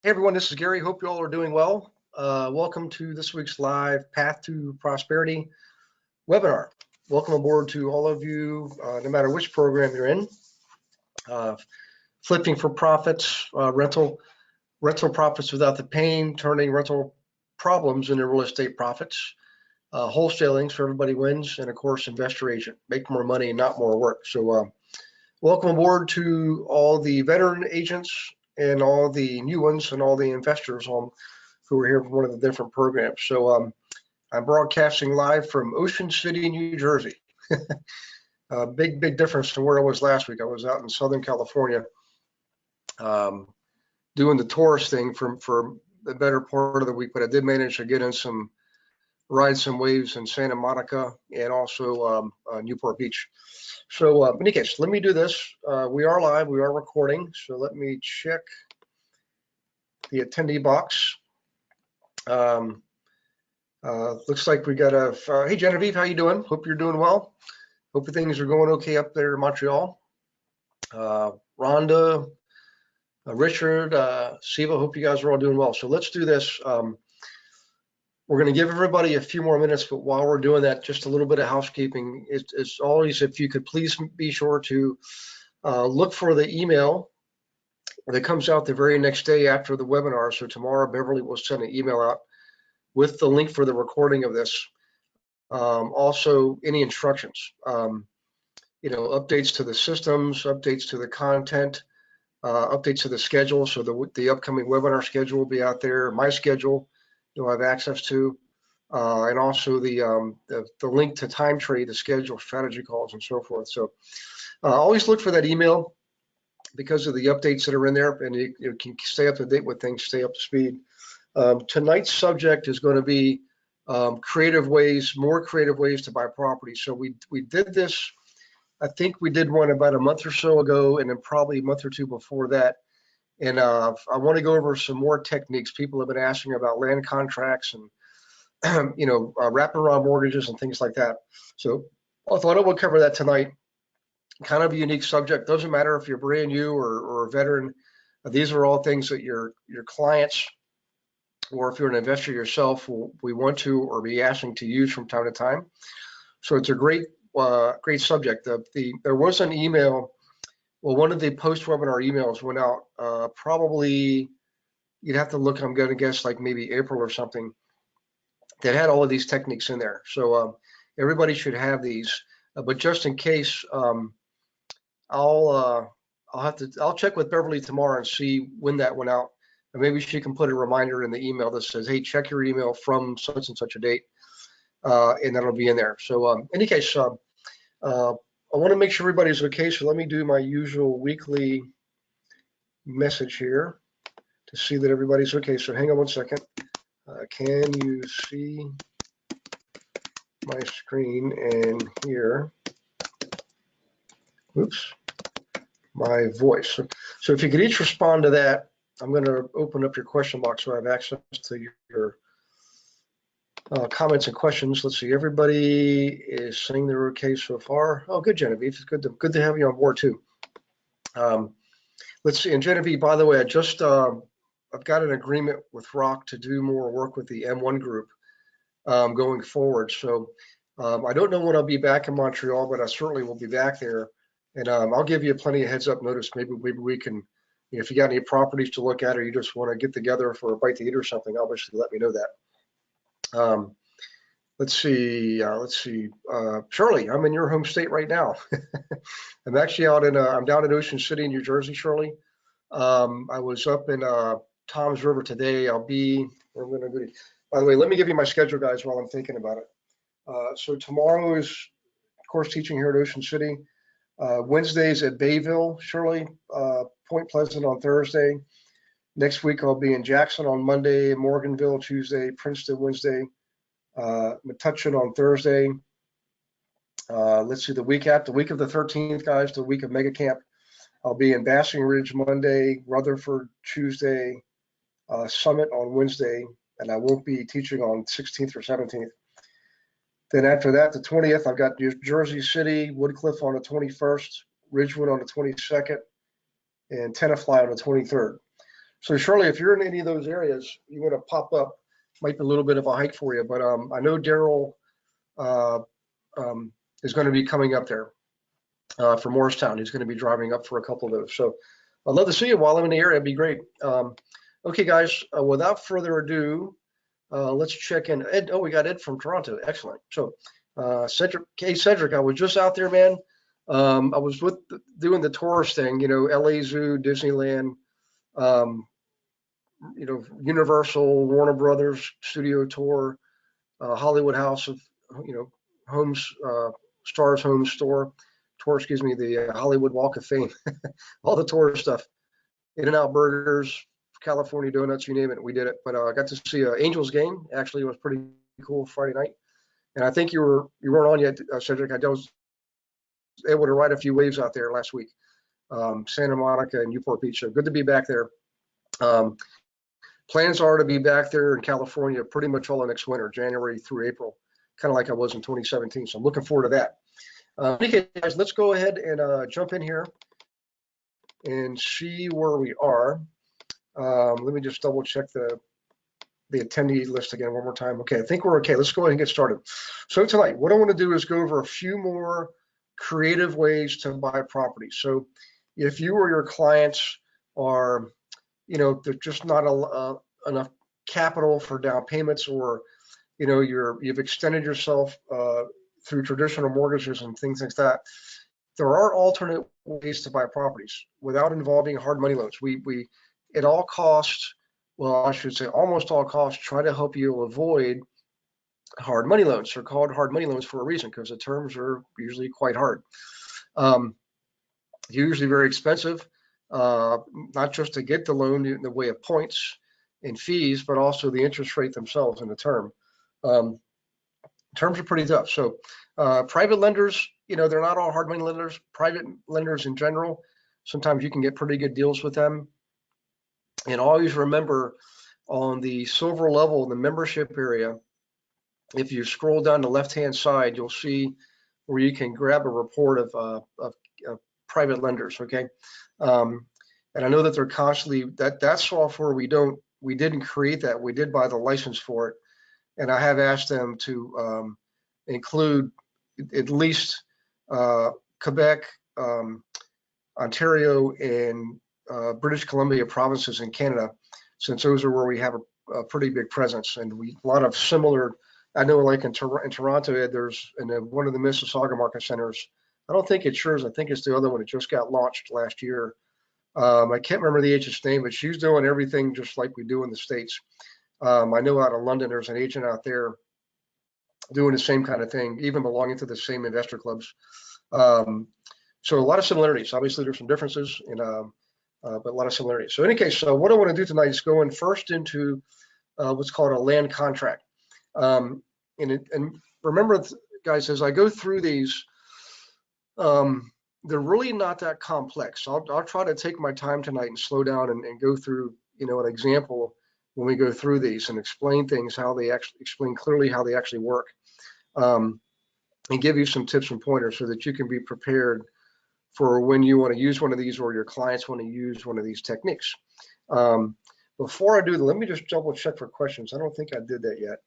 Hey everyone, this is Gary. Hope you all are doing well. Welcome to this week's live Path to Prosperity webinar. Welcome aboard to all of you, no matter which program you're in. Flipping for profits, rental profits without the pain, turning rental problems into real estate profits, wholesaling so everybody wins, and of course, investor agent, make more money and not more work. So welcome aboard to all the veteran agents and all the new ones and all the investors who are here for one of the different programs. So I'm broadcasting live from Ocean City, New Jersey. Big difference to where I was last week. I was out in Southern California doing the tourist thing for the better part of the week, but I did manage to get in ride some waves in Santa Monica and also Newport Beach. So in any case, let me do this. We are live, we are recording. So let me check the attendee box. Looks like we got hey Genevieve, how you doing? Hope you're doing well. Hope things are going okay up there in Montreal. Rhonda, Richard, Siva, hope you guys are all doing well. So let's do this. We're going to give everybody a few more minutes, but while we're doing that, just a little bit of housekeeping. It's always, if you could please be sure to look for the email that comes out the very next day after the webinar. So tomorrow, Beverly will send an email out with the link for the recording of this. Also, any instructions, updates to the systems, updates to the content, updates to the schedule. So the upcoming webinar schedule will be out there. My schedule, you'll have access to, and also the link to time trade, the schedule, strategy calls, and so forth. So always look for that email because of the updates that are in there, and you can stay up to date with things, stay up to speed. Tonight's subject is going to be more creative ways to buy property. So we did this, I think we did one about a month or so ago, and then probably a month or two before that. And I want to go over some more techniques. People have been asking about land contracts and wraparound mortgages and things like that. So I thought I would cover that tonight. Kind of a unique subject. Doesn't matter if you're brand new or a veteran. These are all things that your clients, or if you're an investor yourself, we want to or be asking to use from time to time. So it's a great subject. There was an email. Well, one of the post-webinar emails went out probably, you'd have to look, I'm going to guess like maybe April or something, that had all of these techniques in there. So everybody should have these, but just in case, I'll check with Beverly tomorrow and see when that went out. And maybe she can put a reminder in the email that says, hey, check your email from such and such a date, and that'll be in there. So in any case, I want to make sure everybody's okay. So let me do my usual weekly message here to see that everybody's okay. So hang on one second. Can you see my screen and hear? Oops, my voice. So if you could each respond to that, I'm going to open up your question box so I have access to your comments and questions. Let's see. Everybody is saying they're okay so far. Oh, good, Genevieve. It's good to have you on board too. Let's see. And Genevieve, by the way, I've got an agreement with Rock to do more work with the M1 group going forward. So I don't know when I'll be back in Montreal, but I certainly will be back there. And I'll give you plenty of heads up notice. Maybe we can, if you got any properties to look at, or you just want to get together for a bite to eat or something, obviously let me know that. Let's see. Shirley, I'm in your home state right now. I'm actually I'm down in Ocean City, New Jersey, Shirley. I was up in Tom's River today. I'm going to go. By the way, let me give you my schedule, guys, while I'm thinking about it. So tomorrow is, of course, teaching here at Ocean City. Wednesdays at Bayville, Shirley, Point Pleasant on Thursday. Next week, I'll be in Jackson on Monday, Morganville Tuesday, Princeton Wednesday, Metuchen on Thursday. Let's see, the week of the 13th, guys, the week of Mega Camp, I'll be in Basking Ridge Monday, Rutherford Tuesday, Summit on Wednesday, and I won't be teaching on 16th or 17th. Then after that, the 20th, I've got Jersey City, Woodcliff on the 21st, Ridgewood on the 22nd, and Tenafly on the 23rd. So Shirley, if you're in any of those areas, you want to pop up. Might be a little bit of a hike for you, but I know Daryl uh, is going to be coming up there for Morristown. He's going to be driving up for a couple of those. So I'd love to see you while I'm in the area. It'd be great. Okay, guys, without further ado, let's check in. Ed, oh, we got Ed from Toronto. Excellent. So Cedric, hey, Cedric, I was just out there, man. I was doing the tourist thing, LA Zoo, Disneyland, um, Universal, Warner Brothers studio tour, Hollywood House of, Homes, Stars Home Store, tour, excuse me, the Hollywood Walk of Fame, all the tourist stuff, In-N-Out Burgers, California Donuts, you name it, we did it. But I got to see Angels game. Actually, it was pretty cool Friday night. And I think you weren't on yet, Cedric. I was able to ride a few waves out there last week, Santa Monica and Newport Beach. So good to be back there. Plans are to be back there in California pretty much all the next winter, January through April, kind of like I was in 2017. So I'm looking forward to that. Okay, guys, let's go ahead and jump in here and see where we are. Let me just double check the attendee list again one more time. Okay, I think we're okay. Let's go ahead and get started. So tonight, what I want to do is go over a few more creative ways to buy property. So if you or your clients are, there's just not enough capital for down payments, or you've extended yourself through traditional mortgages and things like that, there are alternate ways to buy properties without involving hard money loans. We at all costs, well, I should say almost all costs, try to help you avoid hard money loans. They're called hard money loans for a reason, because the terms are usually quite hard. Usually very expensive, not just to get the loan in the way of points and fees, but also the interest rate themselves in the term. Terms are pretty tough. So private lenders, they're not all hard money lenders. Private lenders in general, sometimes you can get pretty good deals with them. And always remember, on the silver level in the membership area, if you scroll down the left-hand side, you'll see where you can grab a report of private lenders. Okay, and I know that they're constantly that software. We didn't create that. We did buy the license for it, and I have asked them to include at least Quebec, Ontario, and British Columbia provinces in Canada, since those are where we have a pretty big presence, and a lot of similar. I know, like in Toronto, Ed, there's one of the Mississauga market centers. I don't think it's yours. I think it's the other one. It just got launched last year. I can't remember the agent's name, but she's doing everything just like we do in the States. I know out of London, there's an agent out there doing the same kind of thing, even belonging to the same investor clubs. So a lot of similarities. Obviously, there's some differences, but a lot of similarities. So in any case, what I want to do tonight is go in first into what's called a land contract. And remember, guys, as I go through these, they're really not that complex. I'll try to take my time tonight and slow down and go through, an example when we go through these and explain things, how they actually explain clearly how they actually work, and give you some tips and pointers so that you can be prepared for when you want to use one of these, or your clients want to use one of these techniques. Before I do that, let me just double check for questions. I don't think I did that yet.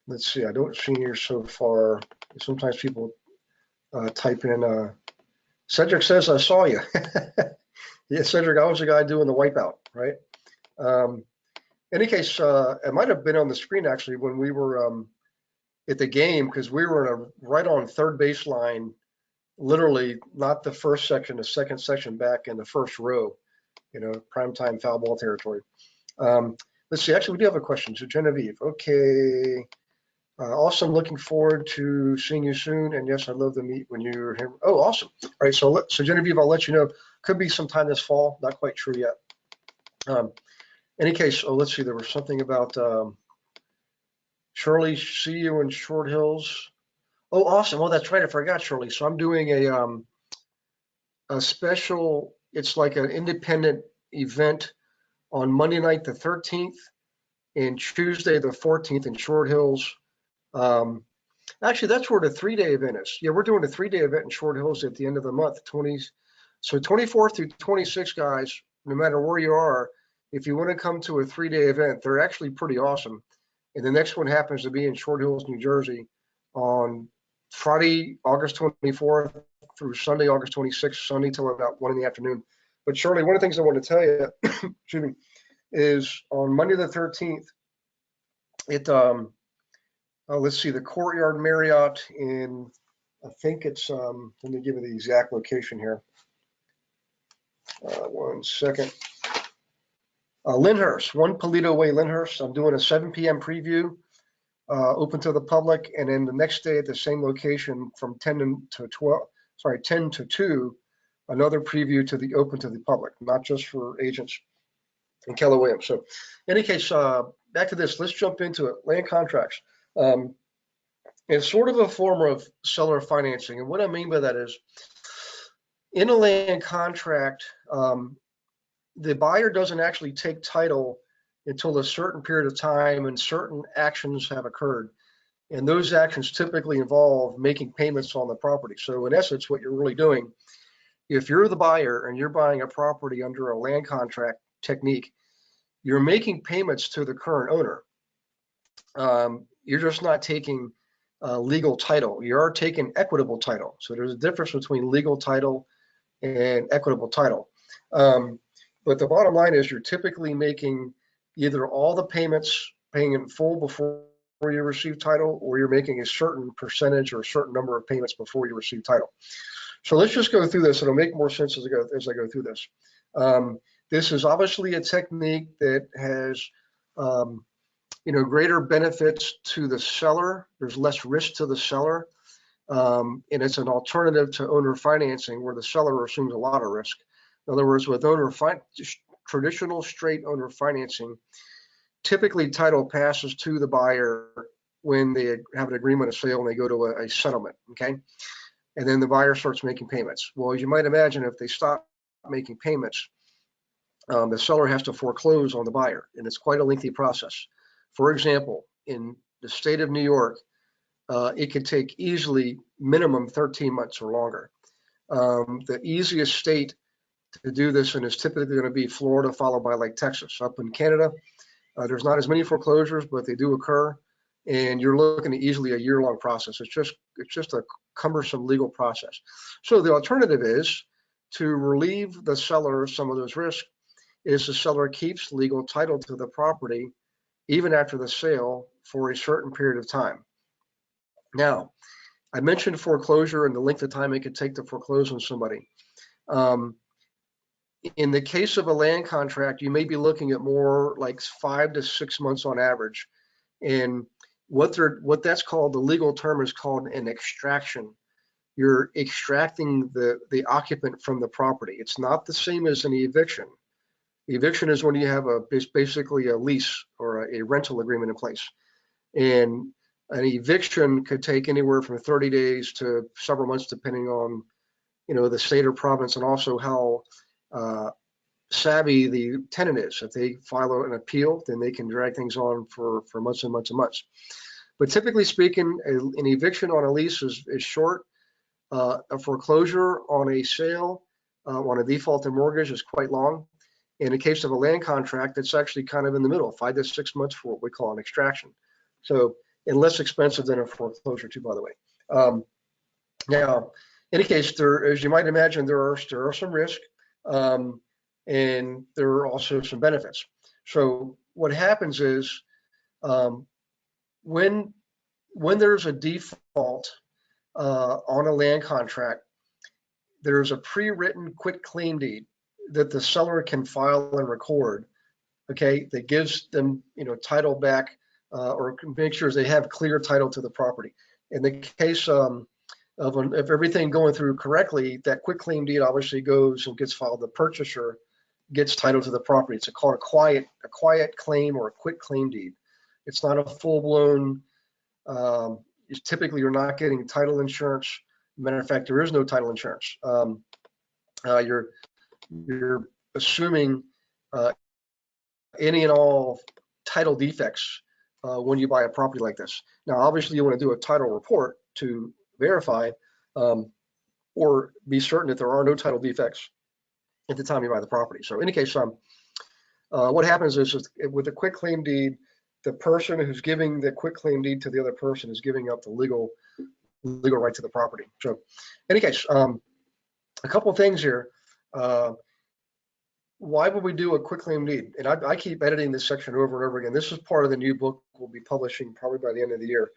Let's see, I don't see here so far. Sometimes people type in, Cedric says, I saw you. Yeah, Cedric, I was the guy doing the wipeout, right? Any case, it might have been on the screen actually when we were at the game, because we were right on third baseline, literally not the first section, the second section back in the first row, primetime foul ball territory. Let's see, actually, we do have a question. So Genevieve, okay. Awesome, looking forward to seeing you soon. And yes, I'd love to meet when you're here. Oh, awesome. All right, so Genevieve, I'll let you know. Could be sometime this fall, not quite sure yet. Any case, let's see, there was something about Shirley, see you in Short Hills. Oh, awesome. Well, that's right, I forgot, Shirley. So I'm doing a special, it's like an independent event on Monday night, the 13th, and Tuesday, the 14th in Short Hills. Actually, that's where the 3-day event is. Yeah, we're doing a 3-day event in Short Hills at the end of the month, So 24 through 26 guys, no matter where you are, if you want to come to a 3-day event, they're actually pretty awesome. And the next one happens to be in Short Hills, New Jersey on Friday, August 24th through Sunday, August 26th, Sunday till about 1 in the afternoon. But Shirley, one of the things I want to tell you, excuse me, is on Monday the 13th, let's see, the Courtyard Marriott in, I think it's, let me give you the exact location here. One second. Lyndhurst, 1 Polito Way, Lyndhurst. I'm doing a 7 p.m. preview, open to the public, and then the next day at the same location from 10 to 2, another preview to the open to the public, not just for agents in Keller Williams. So, in any case, back to this. Let's jump into it. Land contracts. It's sort of a form of seller financing, and what I mean by that is, in a land contract, the buyer doesn't actually take title until a certain period of time and certain actions have occurred. And those actions typically involve making payments on the property. So in essence, what you're really doing, if you're the buyer and you're buying a property under a land contract technique, you're making payments to the current owner. You're just not taking legal title. You are taking equitable title. So there's a difference between legal title and equitable title. But the bottom line is you're typically making either all the payments, paying in full before you receive title, or you're making a certain percentage or a certain number of payments before you receive title. So let's just go through this. It'll make more sense as I go through this. This is obviously a technique that has greater benefits to the seller. There's less risk to the seller. And it's an alternative to owner financing where the seller assumes a lot of risk. In other words, with traditional straight owner financing, typically title passes to the buyer when they have an agreement of sale and they go to a settlement, okay? And then the buyer starts making payments. Well, as you might imagine, if they stop making payments, the seller has to foreclose on the buyer, and it's quite a lengthy process. For example, in the state of New York, it could take easily minimum 13 months or longer. The easiest state to do this, and it's typically going to be Florida, followed by like Texas. Up in Canada, there's not as many foreclosures, but they do occur, and you're looking at easily a year-long process. It's just a cumbersome legal process. So the alternative is to relieve the seller of some of those risks. Is the seller keeps legal title to the property even after the sale for a certain period of time. Now, I mentioned foreclosure and the length of time it could take to foreclose on somebody. In the case of a land contract, you may be looking at more like 5 to 6 months on average. And what that's called, the legal term is called an extraction. You're extracting the occupant from the property. It's not the same as an eviction. Eviction is when you have basically a lease or a rental agreement in place. And an eviction could take anywhere from 30 days to several months, depending on, the state or province, and also how savvy the tenant is. If they file an appeal, then they can drag things on for months and months and months. But typically speaking, an eviction on a lease is short. A foreclosure on a sale, on a defaulted mortgage, is quite long. In the case of a land contract, it's actually kind of in the middle, 5 to 6 months for what we call an extraction. So, and less expensive than a foreclosure too, by the way. Now, in any case, as you might imagine, there are some risks, and there are also some benefits. So what happens is when there's a default on a land contract, there's a pre-written quitclaim deed that the seller can file and record, okay, that gives them, title back, or make sure they have clear title to the property. In the case of everything going through correctly, that quitclaim deed obviously goes and gets filed. The purchaser gets title to the property. It's called a quiet claim or a quitclaim deed. It's not a full-blown. Typically, you're not getting title insurance. Matter of fact, there is no title insurance. You're assuming any and all title defects when you buy a property like this. Now, obviously, you want to do a title report to verify or be certain that there are no title defects at the time you buy the property. So in any case, what happens is with a quitclaim deed, the person who's giving the quitclaim deed to the other person is giving up the legal right to the property. So in any case, a couple of things here. Why would we do a quitclaim deed? And I keep editing this section over and over again. This is part of the new book we'll be publishing probably by the end of the year.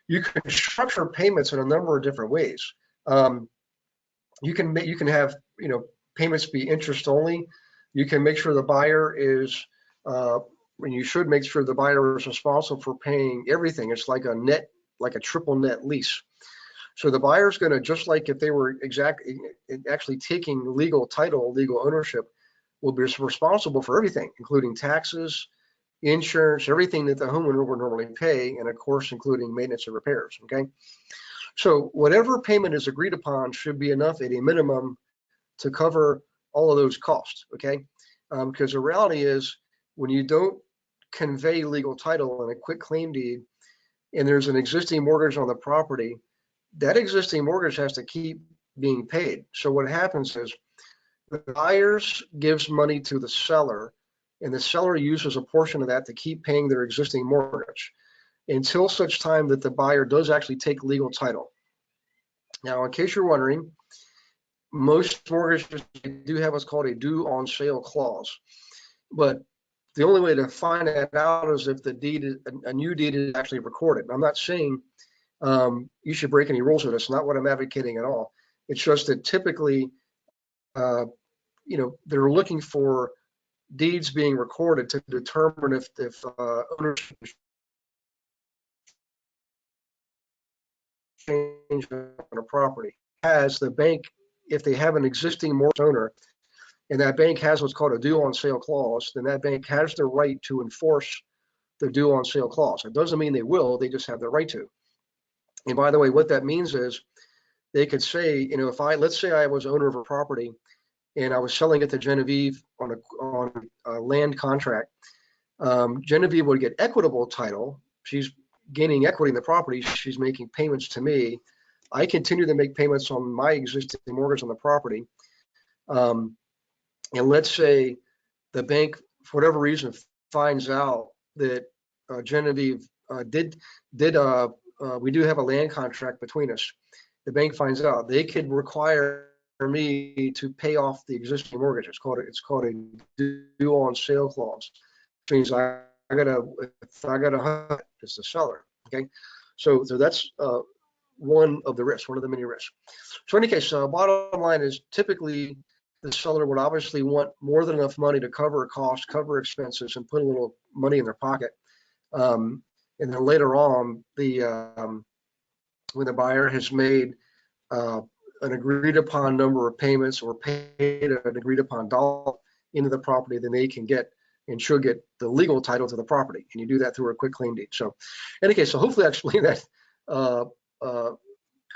You can structure payments in a number of different ways. You can have payments be interest only. You can make sure the buyer is, and you should make sure the buyer is responsible for paying everything. It's like a triple net lease. So the buyer's going to, just like if they were actually taking legal title, legal ownership, will be responsible for everything, including taxes, insurance, everything that the homeowner would normally pay, and of course, including maintenance and repairs, okay? So whatever payment is agreed upon should be enough at a minimum to cover all of those costs, okay? Because the reality is, when you don't convey legal title in a quitclaim deed, and there's an existing mortgage on the property, that existing mortgage has to keep being paid. So what happens is the buyer gives money to the seller, and the seller uses a portion of that to keep paying their existing mortgage until such time that the buyer does actually take legal title. Now, in case you're wondering, most mortgages do have what's called a due on sale clause, but the only way to find that out is if a new deed is actually recorded. I'm not saying you should break any rules with this. Not what I'm advocating at all. It's just that typically, they're looking for deeds being recorded to determine if ownership change on a property. As the bank, if they have an existing mortgage owner, and that bank has what's called a due on sale clause, then that bank has the right to enforce the due on sale clause. It doesn't mean they will, they just have the right to. And by the way, what that means is they could say, let's say I was owner of a property and I was selling it to Genevieve on a land contract. Genevieve would get equitable title. She's gaining equity in the property. She's making payments to me. I continue to make payments on my existing mortgage on the property. And let's say the bank, for whatever reason, finds out that Genevieve we do have a land contract between us. The bank finds out, they could require me to pay off the existing mortgage. It's called a due on sale clause. Which means I gotta hunt as the seller. Okay, so that's one of the risks, one of the many risks. So in any case, bottom line is typically the seller would obviously want more than enough money to cover costs, cover expenses, and put a little money in their pocket. And then later on, when the buyer has made an agreed upon number of payments or paid an agreed upon dollar into the property, then they can get and should get the legal title to the property. And you do that through a quitclaim deed. So in any case, so hopefully I explained that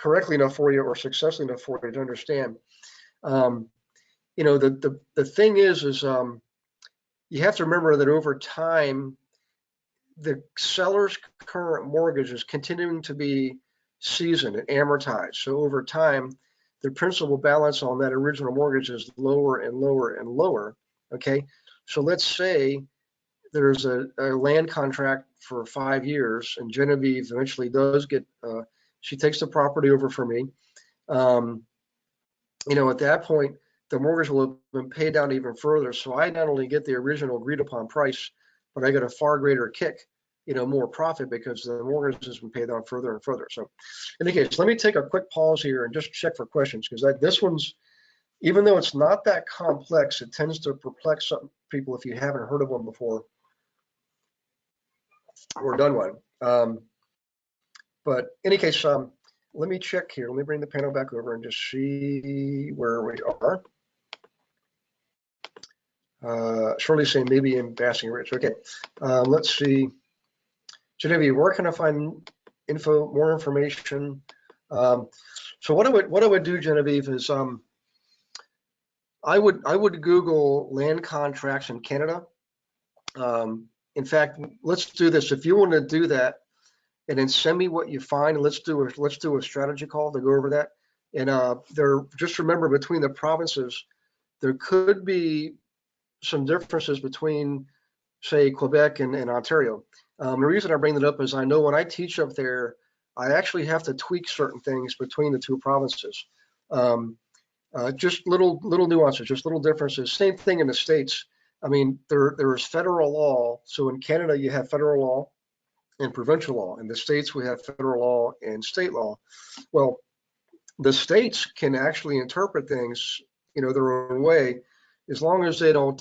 correctly enough for you, or successfully enough for you to understand. The thing is you have to remember that over time, the seller's current mortgage is continuing to be seasoned and amortized. So over time, the principal balance on that original mortgage is lower and lower and lower. Okay, so let's say there's a land contract for 5 years, and Genevieve eventually does get, she takes the property over from me. At that point, the mortgage will have been paid down even further. So I not only get the original agreed upon price, but I get a far greater kick, more profit, because the mortgage has been paid down further and further. So in any case, let me take a quick pause here and just check for questions, because this one's, even though it's not that complex, it tends to perplex some people if you haven't heard of one before or done one. But in any case, let me check here. Let me bring the panel back over and just see where we are. Shirley saying maybe in Basking Ridge. Okay, let's see. Genevieve, where can I find more information? So what I would do, Genevieve, is I would Google land contracts in Canada. In fact, let's do this. If you want to do that, and then send me what you find, and let's do a strategy call to go over that. And just remember, between the provinces, there could be some differences between, say, Quebec and Ontario. The reason I bring that up is I know when I teach up there, I actually have to tweak certain things between the two provinces. Just little nuances, just little differences. Same thing in the States. I mean, there is federal law. So in Canada, you have federal law and provincial law. In the States, we have federal law and state law. Well, the states can actually interpret things, their own way, as long as they don't.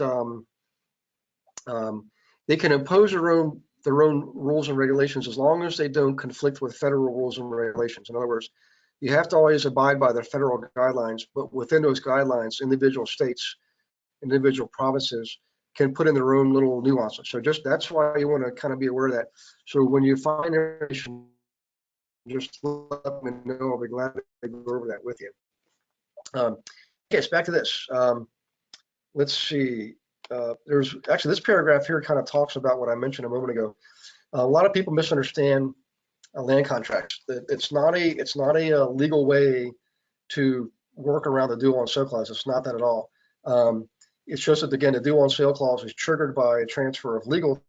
They can impose their own rules and regulations as long as they don't conflict with federal rules and regulations. In other words, you have to always abide by the federal guidelines, but within those guidelines, individual states, individual provinces can put in their own little nuances. So that's why you want to kind of be aware of that. So when you find information, just let me know. I'll be glad to go over that with you. Okay, so back to this. Let's see. There's actually this paragraph here kind of talks about what I mentioned a moment ago. A lot of people misunderstand land contracts. It's not a legal way to work around the due on sale clause. It's not that at all. It's just that, again, the due on sale clause is triggered by a transfer of legal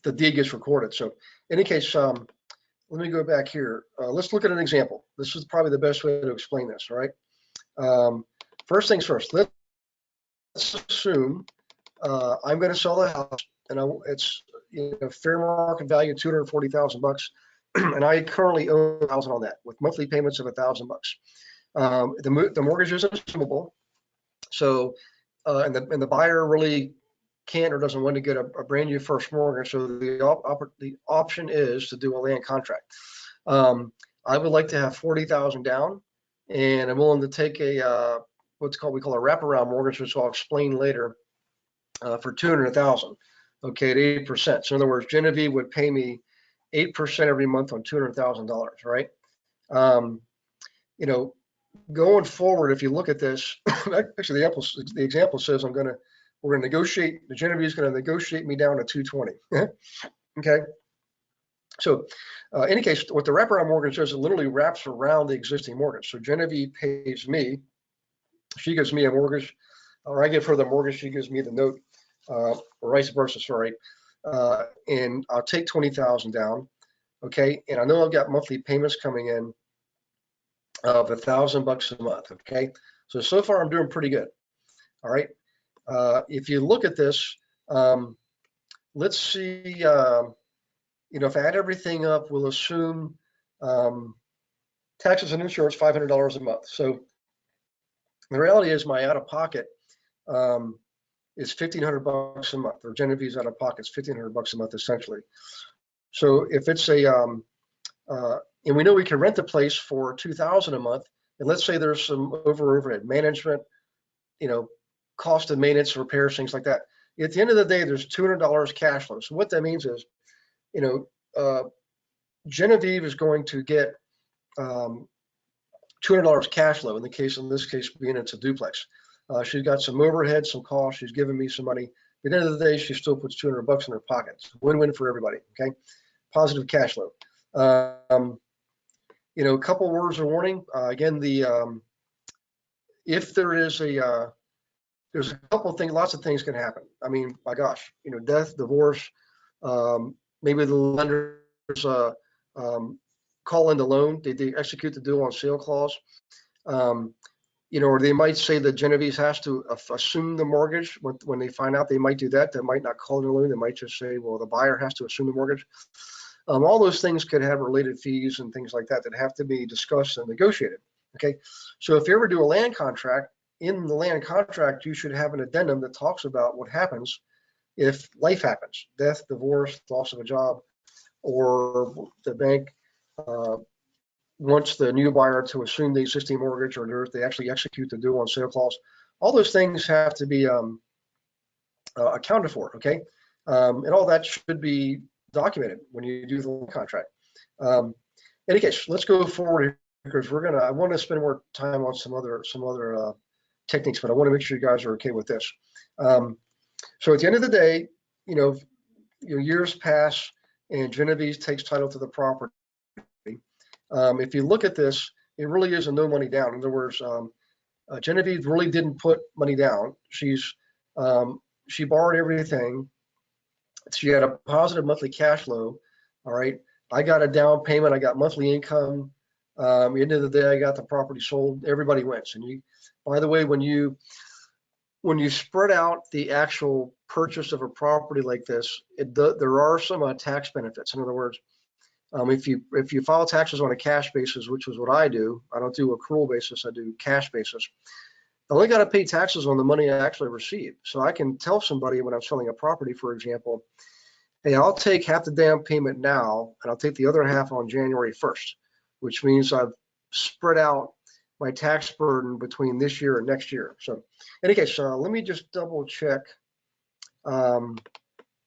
the deed gets recorded. So in any case, let me go back here. Let's look at an example. This is probably the best way to explain this, all right? First things first, let's assume I'm going to sell the house, and it's fair market value $240,000, and I currently own 1,000 on that with monthly payments of $1,000. The mortgage isn't assumable, so and the buyer really can't or doesn't want to get a brand new first mortgage, so the option is to do a land contract. I would like to have 40,000 down, and I'm willing to take a we call a wraparound mortgage, which I'll explain later, for 200,000. Okay, at 8%. So in other words, Genevieve would pay me 8% every month on $200,000, right? Going forward, if you look at this, actually the example says we're going to negotiate. The Genevieve's going to negotiate me down to 220. Okay. So, in any case, what the wraparound mortgage does, it literally wraps around the existing mortgage. So Genevieve pays me, she gives me a mortgage, or I give her the mortgage, she gives me the note, or vice versa. Sorry, and I'll take 20,000 down. Okay, and I know I've got monthly payments coming in of $1,000 a month. Okay, so far I'm doing pretty good. All right, if you look at this, let's see. If I add everything up, we'll assume taxes and insurance $500 a month. So the reality is my out of pocket is $1,500 a month, or Genevieve's out of pocket is $1,500 a month essentially. So if it's and we know we can rent the place for $2,000 a month, and let's say there's some overhead management, cost of maintenance, repairs, things like that. At the end of the day, there's $200 cash flow. So what that means is, Genevieve is going to get $200 cash flow in this case being it's a duplex. She's got some overhead, some costs. She's giving me some money. At the end of the day, she still puts $200 in her pocket. It's a win-win for everybody. Okay, positive cash flow. A couple words of warning. Again, if there is there's a couple of things, lots of things can happen. I mean, my gosh, death, divorce, maybe the lenders call in the loan, they execute the due on sale clause, or they might say that Genevieve has to assume the mortgage. When they find out they might do that, they might not call in the loan. They might just say, well, the buyer has to assume the mortgage. All those things could have related fees and things like that have to be discussed and negotiated. Okay, so if you ever do a land contract, in the land contract, you should have an addendum that talks about what happens if life happens, death, divorce, loss of a job, or the bank wants the new buyer to assume the existing mortgage, or they actually execute the due on sale clause. All those things have to be accounted for, okay? And all that should be documented when you do the contract. In any case, let's go forward because I want to spend more time on some other techniques, but I want to make sure you guys are okay with this. So at the end of the day, your years pass and Genevieve takes title to the property. If you look at this, it really is a no money down. In other words, Genevieve really didn't put money down. She borrowed everything. She had a positive monthly cash flow. All right. I got a down payment. I got monthly income. At the end of the day, I got the property sold. Everybody wins. And by the way, when you spread out the actual purchase of a property like this, there are some tax benefits. In other words, if you file taxes on a cash basis, which is what I do, I don't do accrual basis, I do cash basis. I only got to pay taxes on the money I actually receive. So I can tell somebody when I'm selling a property, for example, hey, I'll take half the down payment now, and I'll take the other half on January 1st, which means I've spread out my tax burden between this year and next year. So in any case, let me just double check,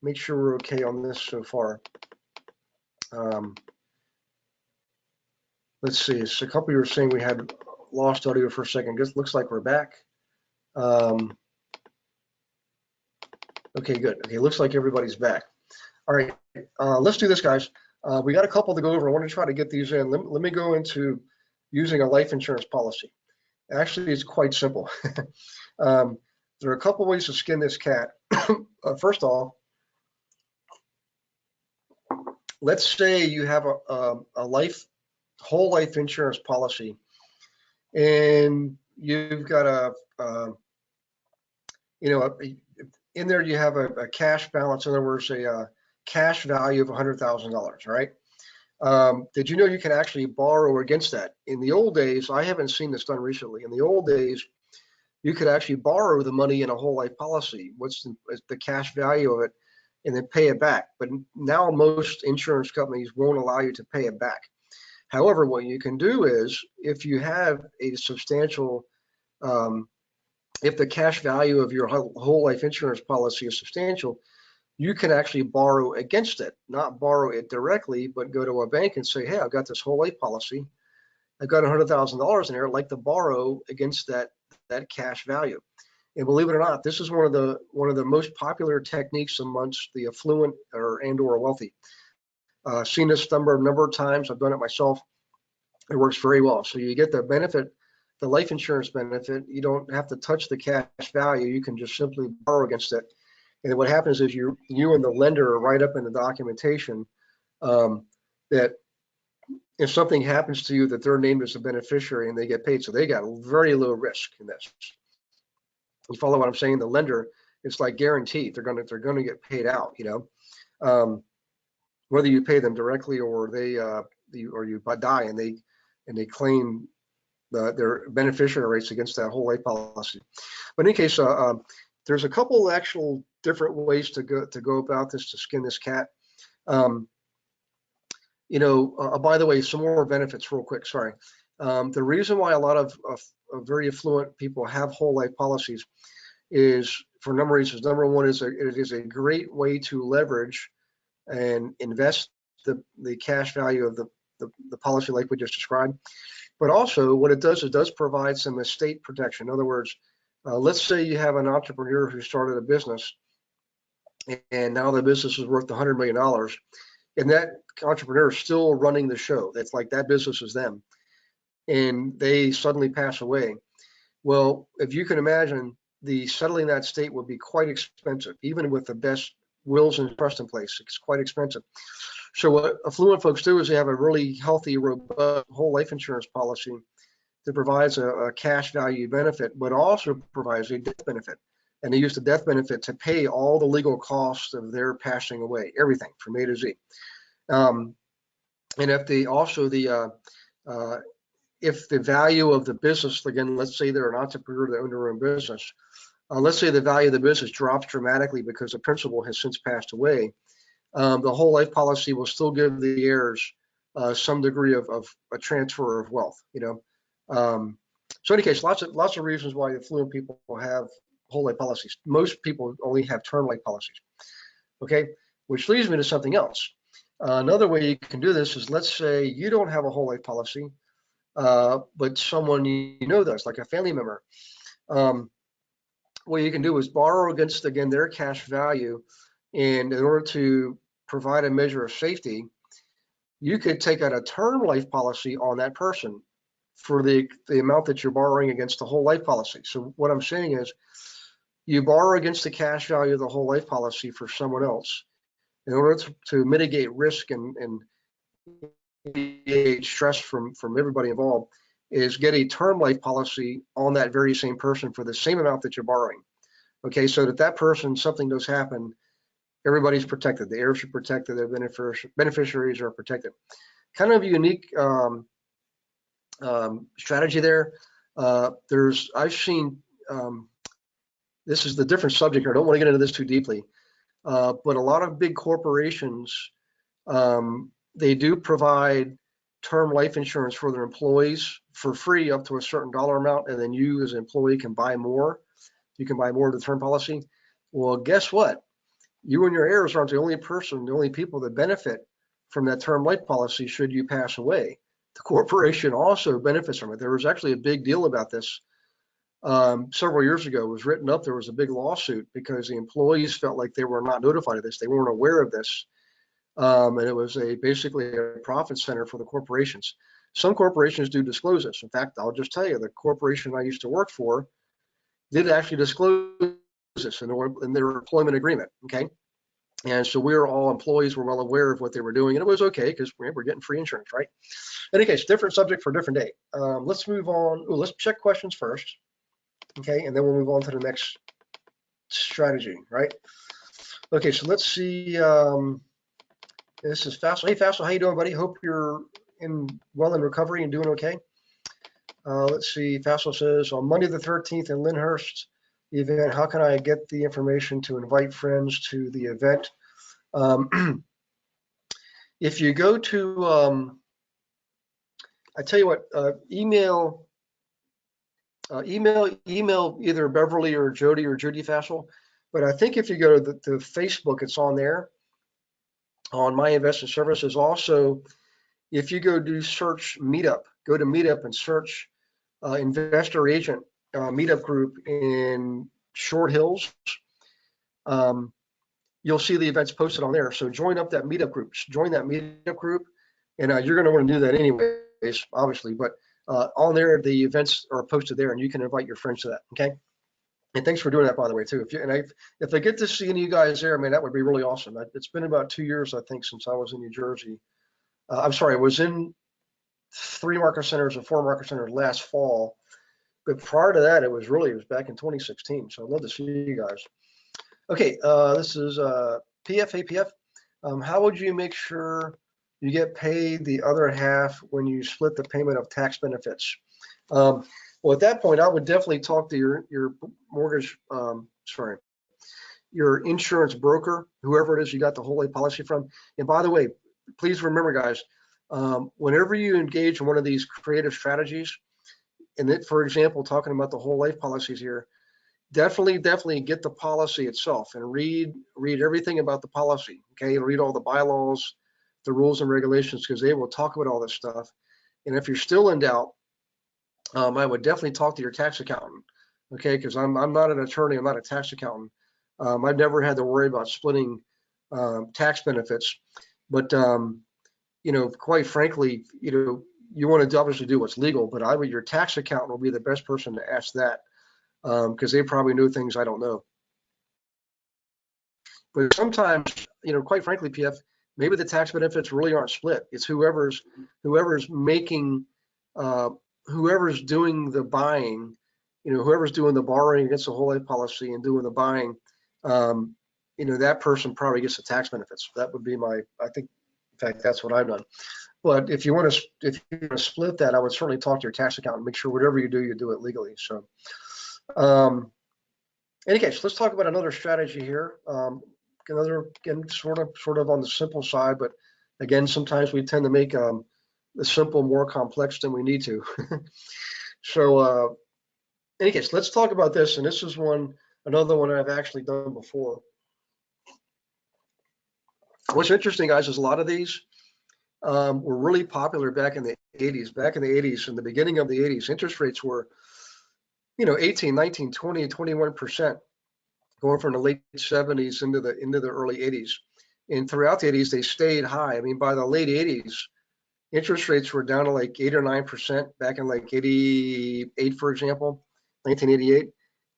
make sure we're okay on this so far. Let's see, so a couple of you were saying we had lost audio for a second. Just looks like we're back. Okay, good. Okay, looks like everybody's back. All right, let's do this, guys. We got a couple to go over. I want to try to get these in. Let me go into using a life insurance policy. Actually, it's quite simple. There are a couple ways to skin this cat. First off, let's say you have a whole life insurance policy, and you've got in there you have a cash balance. In other words, a cash value of $100,000, right? Did you know you can actually borrow against that? In the old days, I haven't seen this done recently. In the old days, you could actually borrow the money in a whole life policy. What's the cash value of it, and then pay it back. But now most insurance companies won't allow you to pay it back. However, what you can do is, if you have a substantial, if the cash value of your whole life insurance policy is substantial, you can actually borrow against it, not borrow it directly, but go to a bank and say, hey, I've got this whole life policy. I've got $100,000 in there. I'd like to borrow against that cash value. And believe it or not, this is one of the most popular techniques amongst the affluent or wealthy. Seen this number of times. I've done it myself. It works very well. So you get the benefit, the life insurance benefit. You don't have to touch the cash value. You can just simply borrow against it. And what happens is you and the lender are right up in the documentation that if something happens to you, that they're named as a beneficiary and they get paid. So they got very low risk in this. You follow what I'm saying? The lender, it's like guaranteed they're gonna get paid out. Whether you pay them directly or you die and they claim their beneficiary rates against that whole life policy. But in any case, there's a couple actual different ways to go about this, to skin this cat. By the way, some more benefits real quick. Sorry. The reason why a lot of very affluent people have whole life policies is for a number of reasons. Number one is it is a great way to leverage and invest the cash value of the policy like we just described. But also what it does provide some estate protection. In other words, let's say you have an entrepreneur who started a business and now the business is worth $100 million, and that entrepreneur is still running the show. That's like that business is them, and they suddenly pass away. Well, if you can imagine, the settling that estate would be quite expensive, even with the best wills and trust in place. It's quite expensive. So what affluent folks do is they have a really healthy, robust whole life insurance policy that provides a cash value benefit, but also provides a death benefit. And they use the death benefit to pay all the legal costs of their passing away, everything from A to Z. And if they also if the value of the business, again, let's say they're an entrepreneur that own their own business, let's say the value of the business drops dramatically because the principal has since passed away, the whole life policy will still give the heirs some degree of a transfer of wealth, you know. So in any case, lots of reasons why affluent people have whole life policies. Most people only have term life policies. Okay, which leads me to something else. Another way you can do this is, let's say you don't have a whole life policy, but someone you know does, like a family member. What you can do is borrow against, again, their cash value, and in order to provide a measure of safety, you could take out a term life policy on that person for the amount that you're borrowing against the whole life policy. So what I'm saying is, you borrow against the cash value of the whole life policy for someone else in order to mitigate risk and mitigate stress from everybody involved, is get a term life policy on that very same person for the same amount that you're borrowing. Okay, so that person, something does happen, everybody's protected. The heirs are protected. Their beneficiaries are protected. Kind of a unique strategy there. I've seen, this is the different subject here. I don't want to get into this too deeply, but a lot of big corporations, they do provide term life insurance for their employees for free up to a certain dollar amount, and then you as an employee can buy more. You can buy more of the term policy. Well, guess what? You and your heirs aren't the only people that benefit from that term life policy should you pass away. The corporation also benefits from it. There was actually a big deal about this several years ago. It was written up. There was a big lawsuit because the employees felt like they were not notified of this. They weren't aware of this. And it was basically a profit center for the corporations. Some corporations do disclose this. In fact, I'll just tell you, the corporation I used to work for did actually disclose this in their employment agreement. Okay. And so we were all employees were well aware of what they were doing, and it was okay because we're getting free insurance, right? In any case, different subject for a different day. Let's move on. Ooh, let's check questions first. Okay. And then we'll move on to the next strategy, right? Okay. So let's see. This is Fassel. Hey, Fassel, how you doing, buddy? Hope you're well in recovery and doing okay. Let's see. Fassel says, on Monday the 13th in Lyndhurst event, how can I get the information to invite friends to the event? If you go to, I tell you what, email either Beverly or Jody Fassel. But I think if you go to the Facebook, it's on there. On My Investment Services. Also, if you go do search Meetup, go to Meetup and search Investor Agent Meetup group in Short Hills. You'll see the events posted on there. So join up that Meetup group. Join that Meetup group, and you're going to want to do that anyways, obviously. But on there, the events are posted there, and you can invite your friends to that. Okay. And thanks for doing that, by the way, too. If I get to see any of you guys there, man, that would be really awesome. It's been about 2 years, I think, since I was in New Jersey. I'm sorry, I was in 3 market centers and 4 market centers last fall. But prior to that, it was back in 2016. So I'd love to see you guys. Okay, this is PF. Hey, PF. How would you make sure you get paid the other half when you split the payment of tax benefits? Well, at that point, I would definitely talk to your mortgage, your insurance broker, whoever it is you got the whole life policy from. And by the way, please remember, guys, whenever you engage in one of these creative strategies, and that, for example, talking about the whole life policies here, definitely get the policy itself and read everything about the policy. Okay, read all the bylaws, the rules and regulations, because they will talk about all this stuff. And if you're still in doubt, I would definitely talk to your tax accountant, okay? Because I'm not an attorney, I'm not a tax accountant. I've never had to worry about splitting tax benefits, but quite frankly, you want to obviously do what's legal, but your tax accountant will be the best person to ask that, because they probably know things I don't know. But sometimes, quite frankly, PF, maybe the tax benefits really aren't split. It's whoever's making. Whoever's doing the buying, whoever's doing the borrowing against the whole life policy and doing the buying, that person probably gets the tax benefits. That would be I think, in fact, that's what I've done. But if you want to split that, I would certainly talk to your tax accountant and make sure whatever you do it legally. So, in any case, let's talk about another strategy here. Again, sort of on the simple side, but again, sometimes we tend to make the simple more complex than we need to. So, in any case, let's talk about this. And this is another one I've actually done before. What's interesting, guys, is a lot of these were really popular back in the 80s. Back in the 80s, in the beginning of the 80s, interest rates were, 18, 19, 20, 21%, going from the late 70s into the early 80s. And throughout the 80s, they stayed high. I mean, by the late 80s, interest rates were down to like 8 or 9% back in like 88, for example, 1988.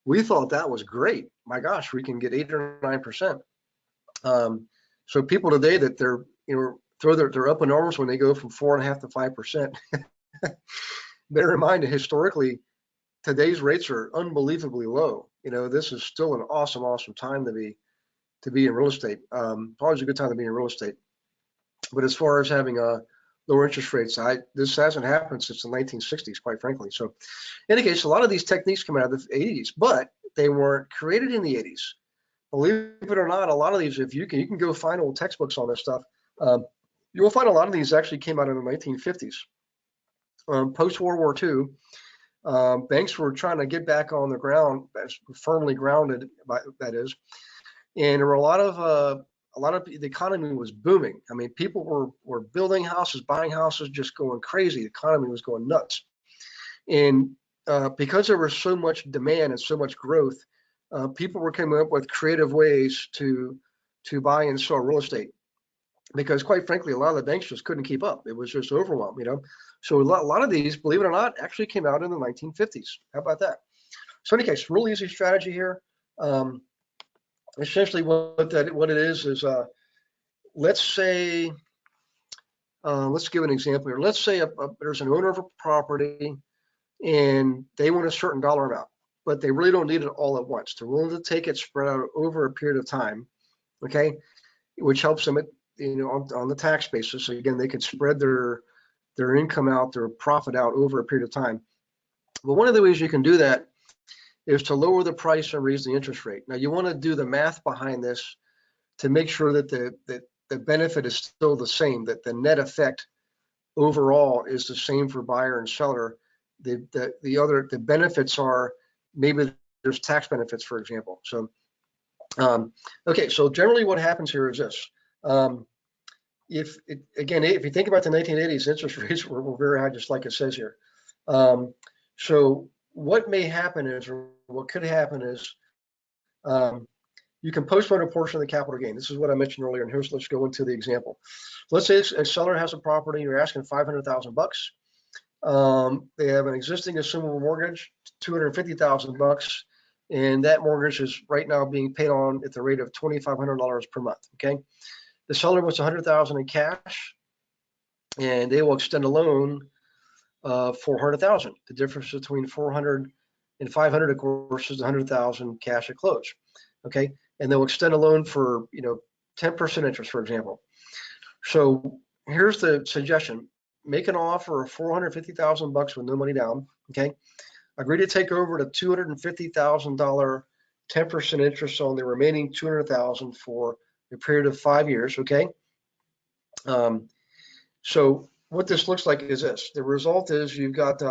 We thought that was great. My gosh, we can get 8 or 9%. So people today that they're, throw their up in arms when they go from 4.5% to 5%. Bear in mind that historically, today's rates are unbelievably low. This is still an awesome time to be in real estate. Always a good time to be in real estate. But as far as having lower interest rates, this hasn't happened since the 1960s, quite frankly. So, in any case, a lot of these techniques come out of the 80s, but they weren't created in the 80s. Believe it or not, a lot of these, if you can go find old textbooks on this stuff. You will find a lot of these actually came out in the 1950s. Post World War II, banks were trying to get back on the ground, firmly grounded, that is, and there were a lot of the economy was booming. I mean, people were building houses, buying houses, just going crazy. The economy was going nuts, and because there was so much demand and so much growth, people were coming up with creative ways to buy and sell real estate. Because quite frankly, a lot of the banks just couldn't keep up. It was just overwhelmed, So a lot of these, believe it or not, actually came out in the 1950s. How about that? So in any case, real easy strategy here. Essentially what it is let's say, let's give an example here. Let's say there's an owner of a property and they want a certain dollar amount, but they really don't need it all at once. They're willing to take it spread out over a period of time, okay, which helps them on the tax basis. So again, they could spread their income out, their profit out over a period of time. But one of the ways you can do that is to lower the price and raise the interest rate. Now you want to do the math behind this to make sure that the benefit is still the same, that the net effect overall is the same for buyer and seller. The benefits are, maybe there's tax benefits, for example. So okay, so generally what happens here is this. If you think about the 1980s, interest rates were very high, just like it says here. So what may happen is, or what could happen is, you can postpone a portion of the capital gain. This is what I mentioned earlier, and let's go into the example. Let's say a seller has a property, you're asking $500,000. They have an existing assumable mortgage, $250,000, and that mortgage is right now being paid on at the rate of $2,500 per month. Okay. The seller wants $100,000 in cash, and they will extend a loan of $400,000. The difference between $400,000 and $500,000, of course, is $100,000 cash at close. Okay, and they'll extend a loan for 10% interest, for example. So here's the suggestion: make an offer of $450,000 with no money down. Okay, agree to take over the $250,000 10% interest on the remaining $200,000 for a period of 5 years. Okay. So what this looks like is this. The result is you've got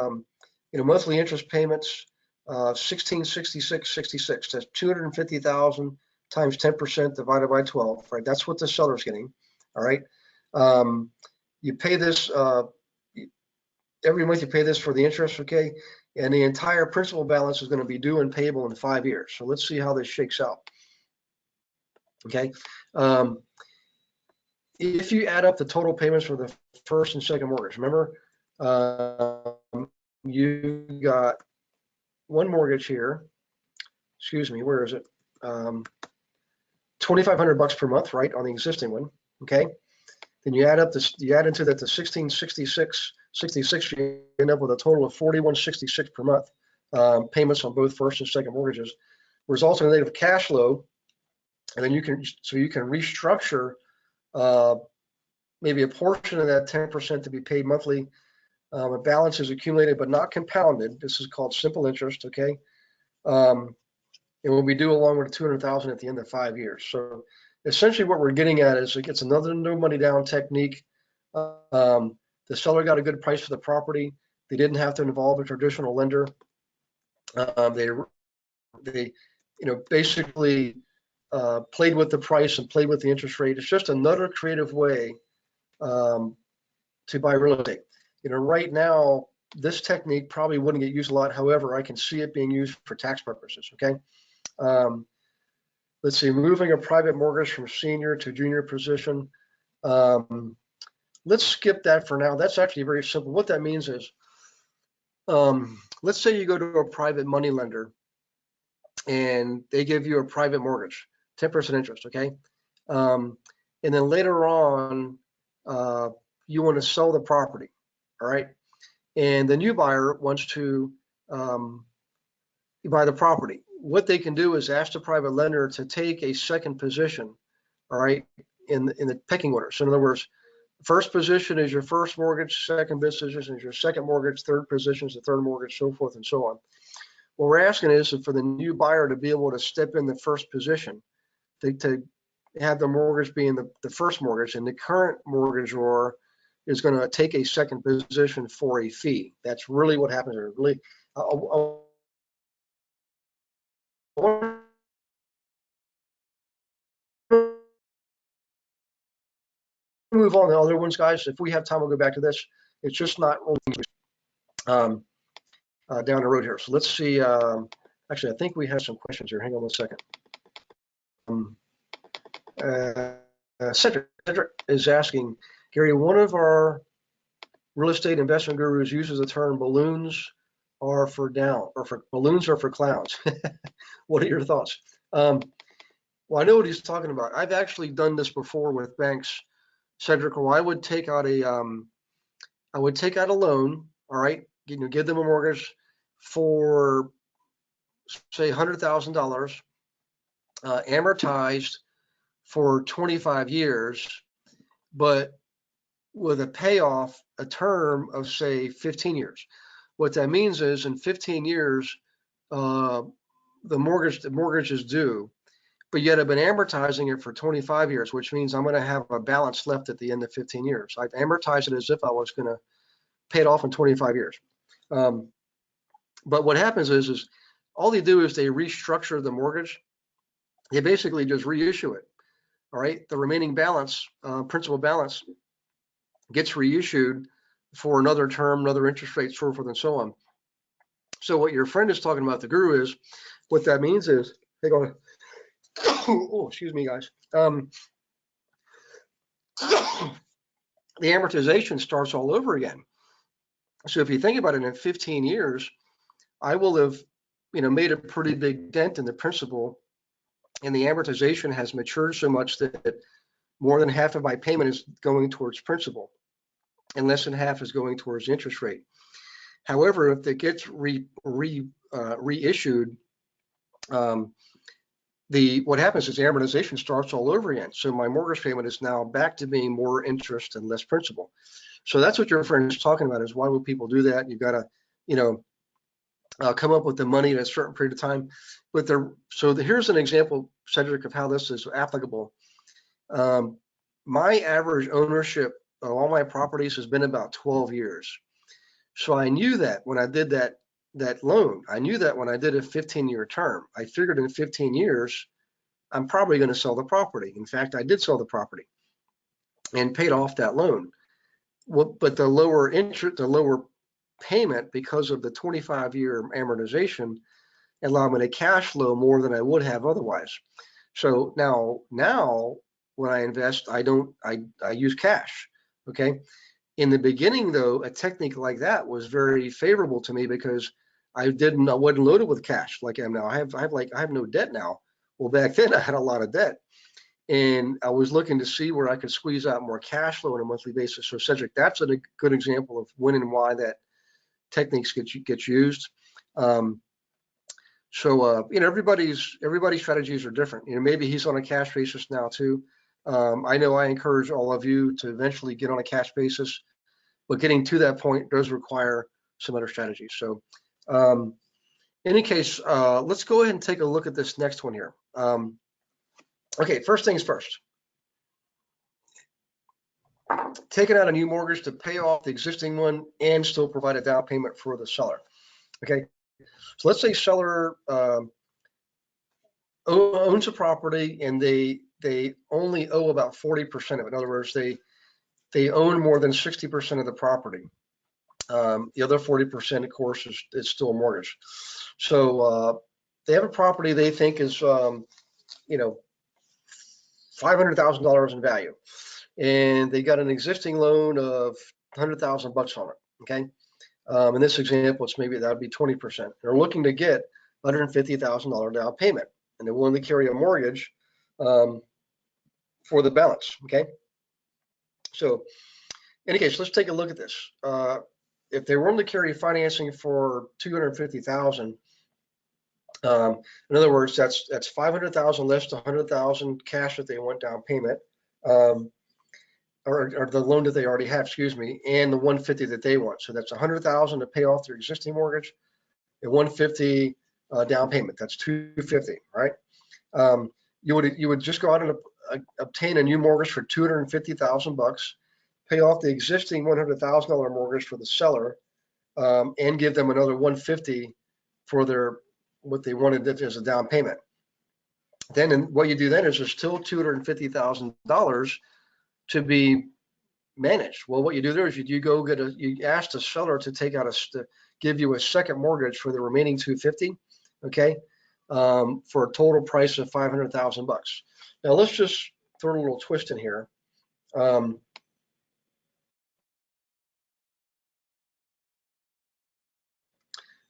monthly interest payments, 1666.66. That's 250,000 times 10% divided by 12. Right. That's what the seller's getting. All right. You pay this every month. You pay this for the interest. Okay. And the entire principal balance is going to be due and payable in 5 years. So let's see how this shakes out. Okay. If you add up the total payments for the first and second mortgage, remember, you got one mortgage here. Excuse me, where is it? $2,500 per month, right, on the existing one. Okay. Then you add into that the 1666.66, you end up with a total of $41.66 per month, payments on both first and second mortgages, results in a negative cash flow. And then you can restructure maybe a portion of that 10% to be paid monthly. A balance is accumulated but not compounded. This is called simple interest, okay? It will be due along with 200,000 at the end of 5 years. So essentially what we're getting at is it's another no money down technique. The seller got a good price for the property. They didn't have to involve a traditional lender. They basically played with the price and played with the interest rate. It's just another creative way to buy real estate. Right now, this technique probably wouldn't get used a lot. However, I can see it being used for tax purposes, okay? Let's see, moving a private mortgage from senior to junior position. Let's skip that for now. That's actually very simple. What that means is, let's say you go to a private money lender and they give you a private mortgage, 10% interest, okay? And then later on, you want to sell the property, all right? And the new buyer wants to buy the property. What they can do is ask the private lender to take a second position, all right, in the pecking order. So in other words, first position is your first mortgage, second position is your second mortgage, third position is the third mortgage, so forth and so on. What we're asking is for the new buyer to be able to step in the first position, to have the mortgage being the first mortgage, and the current mortgagor is going to take a second position for a fee. That's really what happens here. Really, I'll move on to other ones, guys. If we have time, we'll go back to this. It's just not down the road here. So let's see. Actually, I think we have some questions here. Hang on one second. Cedric is asking, Gary, one of our real estate investment gurus uses the term balloons are for down, or for balloons are for clowns. What are your thoughts? Well, I know what he's talking about. I've actually done this before with banks, Cedric, where I would take out a loan, all right, give them a mortgage for, say, $100,000, amortized for 25 years, but with a payoff, a term of, say, 15 years. What that means is in 15 years, the mortgage is due, but yet I've been amortizing it for 25 years, which means I'm going to have a balance left at the end of 15 years. I've amortized it as if I was going to pay it off in 25 years. But what happens is all they do is they restructure the mortgage. They basically just reissue it. All right, the remaining balance, principal balance, gets reissued for another term, another interest rate, so forth and so on. So what your friend is talking about, the guru, is what that means is, hang on. Oh, excuse me, guys. The amortization starts all over again. So if you think about it, in 15 years, I will have, made a pretty big dent in the principal, and the amortization has matured so much that more than half of my payment is going towards principal, and less than half is going towards interest rate. However, if it gets reissued, what happens is the amortization starts all over again. So my mortgage payment is now back to being more interest and less principal. So that's what your friend is talking about, is why would people do that? You've got to, come up with the money in a certain period of time. But here's an example, Cedric, of how this is applicable. My average ownership of all my properties has been about 12 years. So I knew that when I did that loan, I knew that when I did a 15-year term, I figured in 15 years, I'm probably going to sell the property. In fact, I did sell the property and paid off that loan. Well, but the lower interest, the lower payment, because of the 25-year amortization, allowed me to cash flow more than I would have otherwise. So now when I invest, I use cash. Okay. In the beginning, though, a technique like that was very favorable to me because I wasn't loaded with cash like I am now. I have no debt now. Well, back then I had a lot of debt, and I was looking to see where I could squeeze out more cash flow on a monthly basis. So Cedric, that's a good example of when and why that techniques gets used. Everybody's strategies are different. Maybe he's on a cash basis now too. I know I encourage all of you to eventually get on a cash basis, but getting to that point does require some other strategies. So in any case, let's go ahead and take a look at this next one here. Okay, first things first. Taking out a new mortgage to pay off the existing one and still provide a down payment for the seller. Okay, so let's say seller owns a property and they only owe about 40% of it. In other words, they own more than 60% of the property. The other 40%, of course, is still a mortgage. So they have a property they think is, you know, $500,000 in value, and they got an existing loan of $100,000 on it. Okay, in this example, it's maybe that would be 20%. They're looking to get $150,000 down payment, and they're willing to carry a mortgage for the balance. Okay, so in any case, let's take a look at this. If they were willing to carry financing for $250,000, in other words, that's $500,000 less the $100,000 cash that they want down payment, or the loan that they already have, excuse me, and the $150,000 that they want. So that's $100,000 to pay off their existing mortgage, and $150,000 down payment. That's $250,000, right? You would just go out and obtain a new mortgage for $250,000, pay off the existing $100,000 mortgage for the seller, and give them another $150,000 for what they wanted as a down payment. Then what you do then is there's still $250,000 to be managed. Well, what you do there is you go you ask the seller to take out to give you a second mortgage for the remaining $250,000, okay, for a total price of $500,000. Now let's just throw a little twist in here.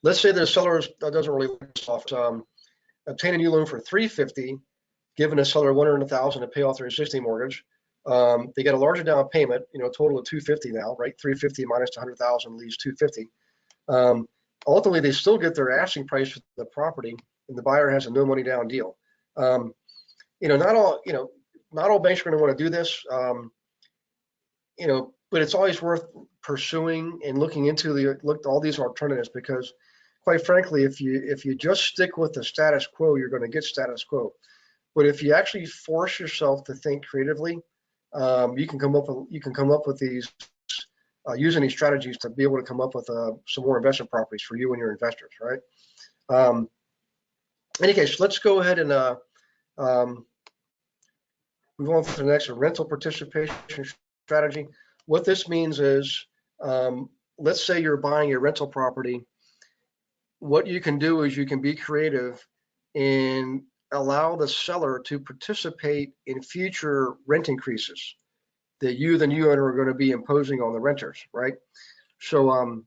Let's say the seller doesn't really like this offer. Obtain a new loan for $350,000, giving the seller $100,000 to pay off their existing mortgage. They get a larger down payment, you know, a total of $250,000 now, right? $350,000 minus $100,000 leaves $250,000. Ultimately, they still get their asking price for the property, and the buyer has a no money down deal. You know, not all banks are going to want to do this. You know, but it's always worth pursuing and looking into all these alternatives, because quite frankly, if you just stick with the status quo, you're going to get status quo. But if you actually force yourself to think creatively, you can come up with these using these strategies to be able to come up with some more investment properties for you and your investors, right? In any case, let's go ahead and move on to the next rental participation strategy. What this means is, let's say you're buying a rental property. What you can do is you can be creative and allow the seller to participate in future rent increases that you, the new owner, are going to be imposing on the renters, right? So, in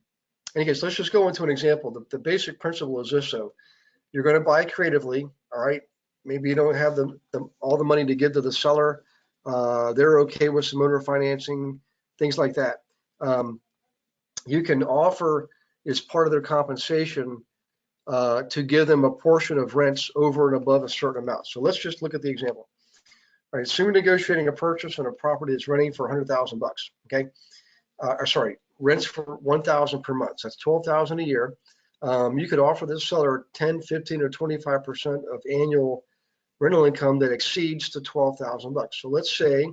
any case, let's just go into an example. The basic principle is this: so you're going to buy creatively, all right? Maybe you don't have all the money to give to the seller. They're okay with some owner financing, things like that. You can offer as part of their compensation to give them a portion of rents over and above a certain amount. So let's just look at the example. All right, assume negotiating a purchase on a property that's renting for $100,000. Okay, or sorry, rents for $1,000 per month. So that's $12,000 a year. You could offer the seller 10, 15, or 25% of annual rental income that exceeds the $12,000. So let's say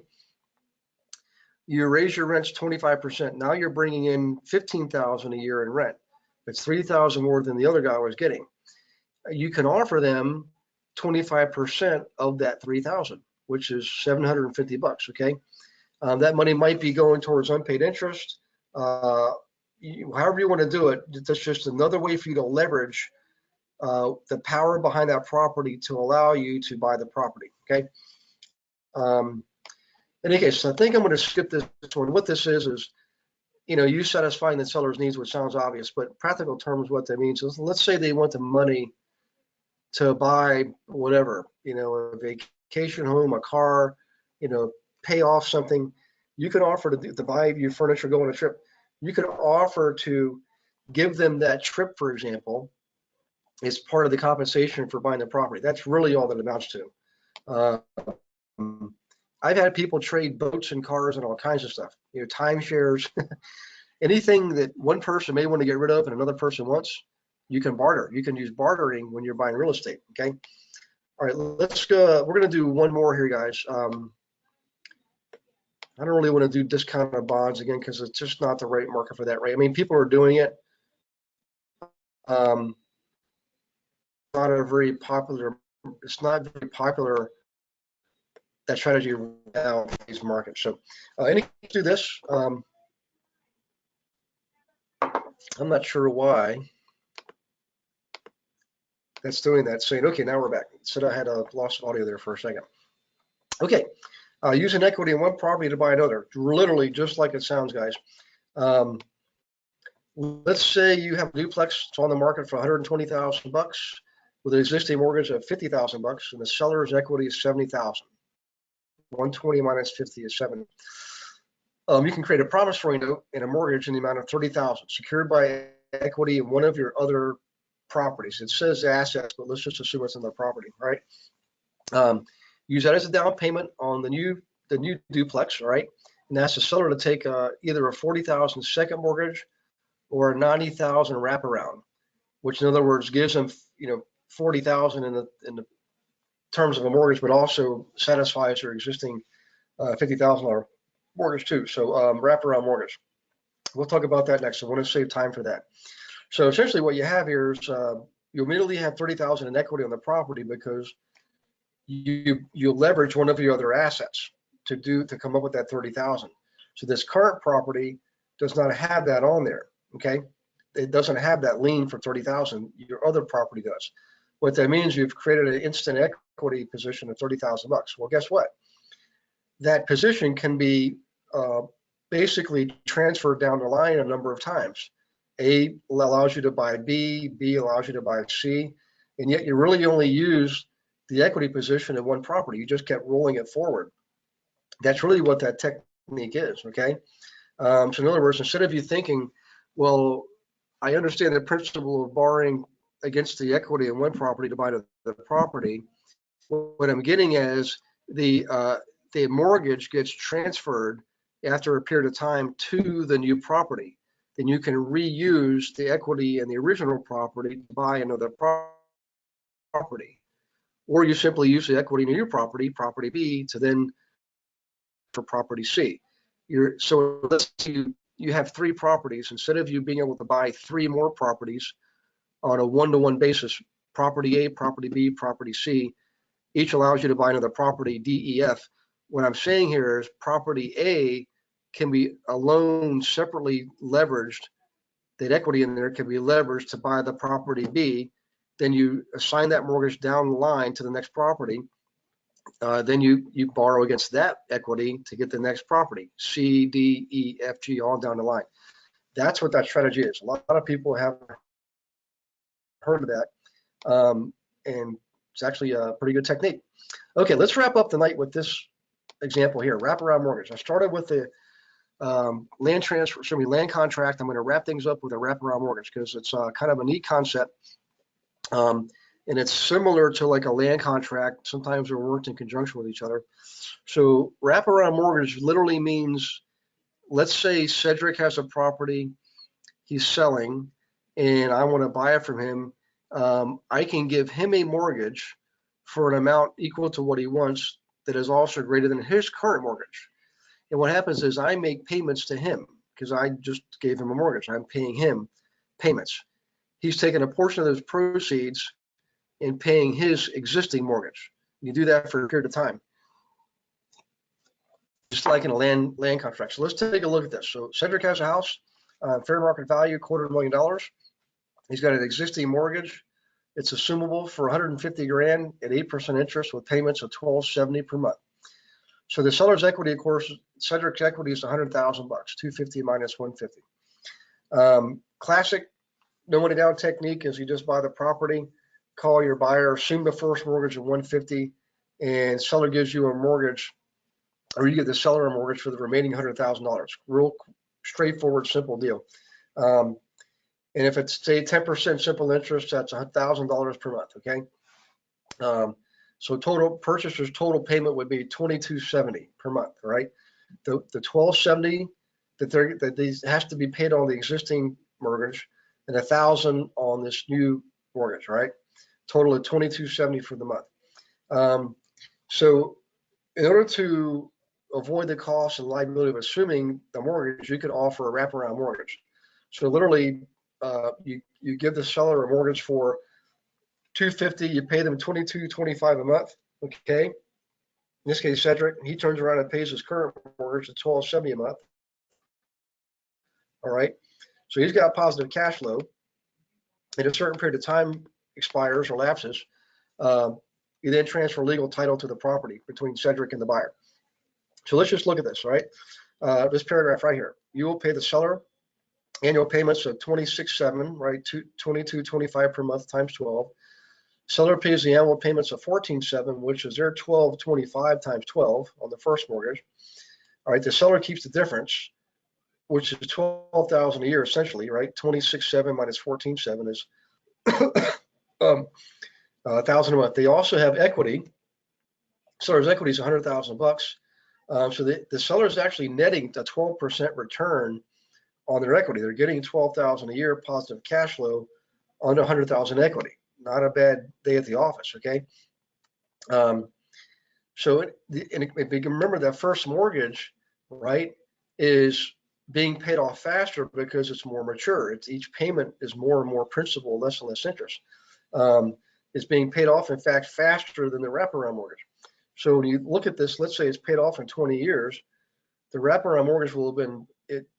you raise your rents 25%. Now you're bringing in $15,000 a year in rent. It's $3,000 more than the other guy was getting. You can offer them 25% of that $3,000, which is $750. Okay, that money might be going towards unpaid interest. However you want to do it, that's just another way for you to leverage the power behind that property to allow you to buy the property. Okay. In any case, I think I'm going to skip this one. What this is, you know, you satisfying the seller's needs, which sounds obvious, but practical terms, what that means is, let's say they want the money to buy whatever, you know, a vacation home, a car, you know, pay off something. You can offer to buy your furniture, go on a trip. You can offer to give them that trip, for example, as part of the compensation for buying the property. That's really all that amounts to. I've had people trade boats and cars and all kinds of stuff, timeshares, anything that one person may want to get rid of and another person wants, you can barter. You can use bartering when you're buying real estate, okay? All right, let's go. We're going to do one more here, guys. I don't really want to do discounted bonds again because it's just not the right market for that, right? I mean, people are doing it. Not a very popular. It's not very popular, that strategy now in these markets. So, any do this. I'm not sure why that's doing that. Saying, okay, now we're back. Said I had a loss of audio there for a second. Okay, using equity in one property to buy another, literally just like it sounds, guys. Let's say you have a duplex. It's on the market for $120,000 with an existing mortgage of $50,000, and the seller's equity is $70,000. 120 minus 50 is 70. You can create a promissory note and a mortgage in the amount of $30,000, secured by equity in one of your other properties. It says assets, but let's just assume it's in the property, right? Use that as a down payment on the new duplex, right? And ask the seller to take either a $40,000 second mortgage or a $90,000 wraparound, which in other words gives them, $40,000 in the terms of a mortgage, but also satisfies their existing $50,000 mortgage too. So wraparound mortgage. We'll talk about that next. I want to save time for that. So essentially, what you have here is you immediately have $30,000 in equity on the property because you leverage one of your other assets to come up with that $30,000. So this current property does not have that on there. Okay, it doesn't have that lien for $30,000. Your other property does. What that means, you've created an instant equity position of $30,000. Well, guess what? That position can be basically transferred down the line a number of times. A allows you to buy B, B allows you to buy C, and yet you really only use the equity position in one property. You just kept rolling it forward. That's really what that technique is, okay? So in other words, instead of you thinking, well, I understand the principle of borrowing against the equity in one property to buy the property, what I'm getting is the mortgage gets transferred after a period of time to the new property. Then you can reuse the equity in the original property to buy another property. Or you simply use the equity in your property, property B, to then for property C. So let's say you have 3 properties. Instead of you being able to buy 3 more properties on a one-to-one basis, property A, property B, property C, each allows you to buy another property, D, E, F. What I'm saying here is property A can be a loan separately leveraged. That equity in there can be leveraged to buy the property B. Then you assign that mortgage down the line to the next property. Then you borrow against that equity to get the next property, C, D, E, F, G, all down the line. That's what that strategy is. A lot of people haven't heard of that, and it's actually a pretty good technique. Okay, let's wrap up the night with this example here, wraparound mortgage. I started with the land transfer, land contract. I'm going to wrap things up with a wraparound mortgage because it's kind of a neat concept. And it's similar to like a land contract. Sometimes they're worked in conjunction with each other. So wraparound mortgage literally means, let's say Cedric has a property he's selling and I want to buy it from him. I can give him a mortgage for an amount equal to what he wants that is also greater than his current mortgage. And what happens is I make payments to him because I just gave him a mortgage. I'm paying him payments. He's taking a portion of those proceeds and paying his existing mortgage. You do that for a period of time, just like in a land contract. So let's take a look at this. So Cedric has a house, fair market value, $250,000. He's got an existing mortgage. It's assumable for 150 grand at 8% interest with payments of $1,270 per month. So the seller's equity, of course, Cedric's equity is $100,000, 250 minus 150. Classic no money down technique is you just buy the property, call your buyer, assume the first mortgage of 150, and seller gives you a mortgage, or you get the seller a mortgage for the remaining $100,000. Real straightforward, simple deal. And if it's say 10% simple interest, that's $1,000 per month. Okay. So purchaser's total payment would be $22.70 per month, right? The $12.70 that these has to be paid on the existing mortgage, and $1,000 on this new mortgage, right? Total of $22.70 for the month. So in order to avoid the cost and liability of assuming the mortgage, you could offer a wraparound mortgage. So literally, you give the seller a mortgage for $250, you pay them $22.25 a month. Okay. In this case, Cedric, he turns around and pays his current mortgage at $12.70 a month. All right. So he's got positive cash flow. And a certain period of time expires or lapses, you then transfer legal title to the property between Cedric and the buyer. So let's just look at this, right? This paragraph right here. You will pay the seller annual payments of $26.7, right? $22.25 per month times 12. Seller pays the annual payments of $14.7, which is their $12.25 times 12 on the first mortgage. All right, the seller keeps the difference, which is $12,000 a year essentially, right? $26.7 minus $14.7 is $1,000 a month. They also have equity. Seller's equity is $100,000. So the seller's actually netting a 12% return on their equity. They're getting $12,000 a year positive cash flow on $100,000 equity. Not a bad day at the office, okay? So if you can remember, that first mortgage, right, is being paid off faster because it's more mature. Each payment is more and more principal, less and less interest. It's being paid off, in fact, faster than the wraparound mortgage. So when you look at this, let's say it's paid off in 20 years, the wraparound mortgage will have been,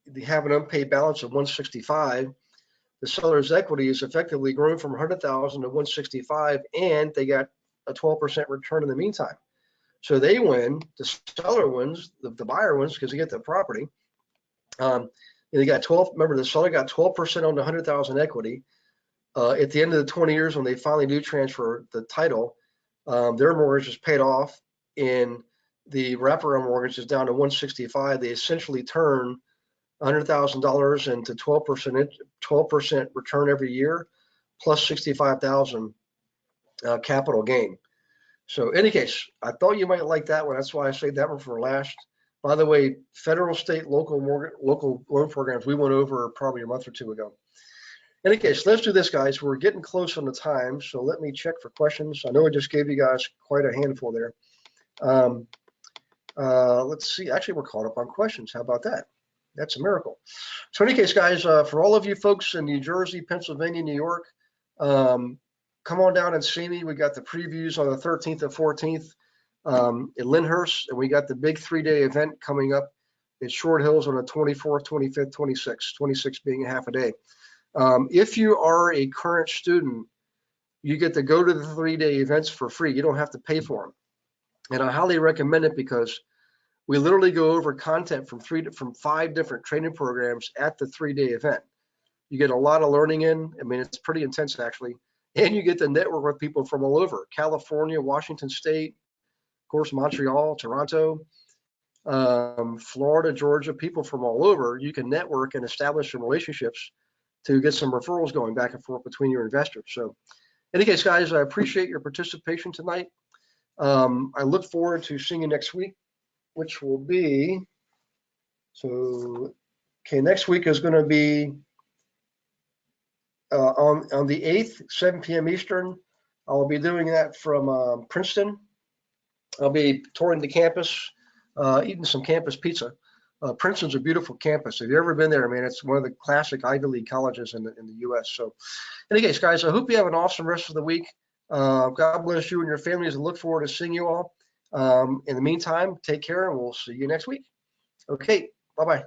they have an unpaid balance of $165. The seller's equity is effectively grown from $100,000 to $165, and they got a 12% return in the meantime. So they win, the seller wins, the buyer wins because they get the property. They got 12, remember the seller got 12% on the $100,000 equity. At the end of the 20 years, when they finally do transfer the title, their mortgage is paid off and the wraparound mortgage is down to $165. They essentially turn $100,000 into 12% return every year, plus $65,000 capital gain. So in any case, I thought you might like that one. That's why I saved that one for last. By the way, federal, state, local loan programs, we went over probably a month or two ago. In any case, let's do this, guys. We're getting close on the time, so let me check for questions. I know I just gave you guys quite a handful there. Let's see. Actually, we're caught up on questions. How about that? That's a miracle. So in any case, guys, for all of you folks in New Jersey, Pennsylvania, New York, come on down and see me. We got the previews on the 13th and 14th in Lyndhurst, and we got the big 3-day event coming up at Short Hills on the 24th, 25th, 26th, 26 being a half a day. If you are a current student, you get to go to the 3-day events for free. You don't have to pay for them. And I highly recommend it because we literally go over content from 5 different training programs at the 3-day event. You get a lot of learning in. I mean, it's pretty intense actually. And you get to network with people from all over: California, Washington State, of course, Montreal, Toronto, Florida, Georgia, people from all over. You can network and establish some relationships to get some referrals going back and forth between your investors. So in any case, guys, I appreciate your participation tonight. I look forward to seeing you next week, which will be, next week is going to be on the 8th, 7 p.m. Eastern. I'll be doing that from Princeton. I'll be touring the campus, eating some campus pizza. Princeton's a beautiful campus. If you've ever been there, man, it's one of the classic Ivy League colleges in the U.S. So in any case, guys, I hope you have an awesome rest of the week. God bless you and your families, and look forward to seeing you all. In the meantime, take care, and we'll see you next week. Okay, bye-bye.